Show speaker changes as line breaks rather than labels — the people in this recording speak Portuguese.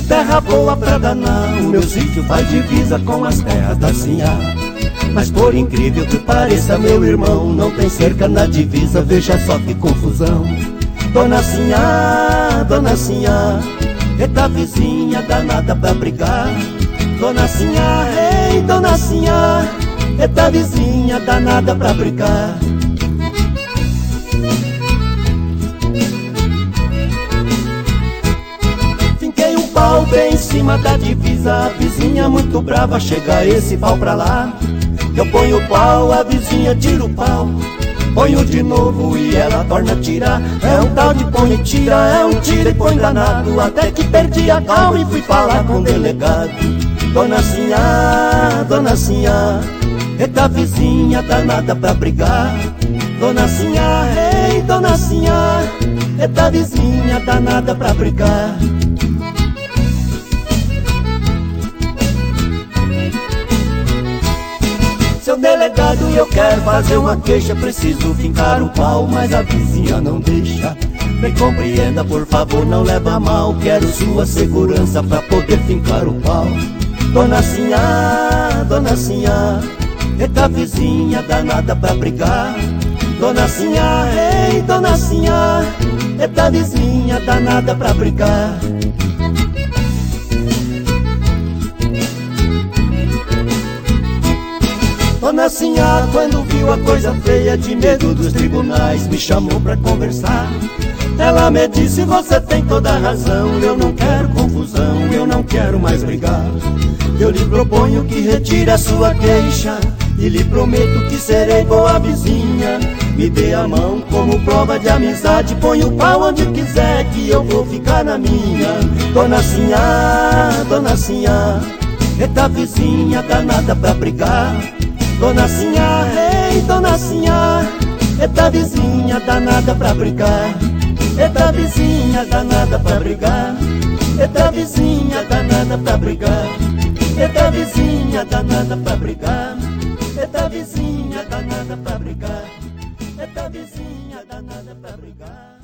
terra boa pra danar, o meu sítio faz divisa com as terras da Sinhá. Mas por incrível que pareça, meu irmão, não tem cerca na divisa, veja só que confusão. Dona Sinhá, eita vizinha danada pra brigar. Dona Sinhá, ei, Dona Sinhá, eita vizinha danada pra brigar. Finquei um pau bem em cima da divisa, a vizinha muito brava, chega esse pau pra lá. Eu ponho o pau, a vizinha tira o pau, ponho de novo e ela torna a tirar. É um tal de põe e tira, é um tira e põe danado, até que perdi a calma e fui falar com o delegado. Dona Sinhá, eita vizinha danada pra brigar. Dona Sinhá, ei, Dona Sinhá, eita vizinha danada pra brigar. Seu delegado, eu quero fazer uma queixa, preciso fincar o pau, mas a vizinha não deixa. Me compreenda, por favor, não leva a mal, quero sua segurança pra poder fincar o pau. Dona Sinhá, eita vizinha danada pra brigar. Dona Sinhá, ei, Dona Sinhá, eita vizinha danada pra brigar. Dona Sinhá, quando viu a coisa feia, de medo dos tribunais, me chamou pra conversar. Ela me disse, você tem toda a razão, eu não quero confusão, eu não quero mais brigar. Eu lhe proponho que retire a sua queixa e lhe prometo que serei boa vizinha. Me dê a mão como prova de amizade, põe o pau onde quiser que eu vou ficar na minha. Dona Sinhá, eita vizinha danada pra brigar. Dona Sinhá, ei, Dona Sinhá, eita vizinha danada pra brigar. Eita vizinha danada pra brigar. Eita vizinha danada pra brigar. Eita vizinha danada pra brigar. Eita vizinha danada pra brigar. Eita vizinha danada pra brigar.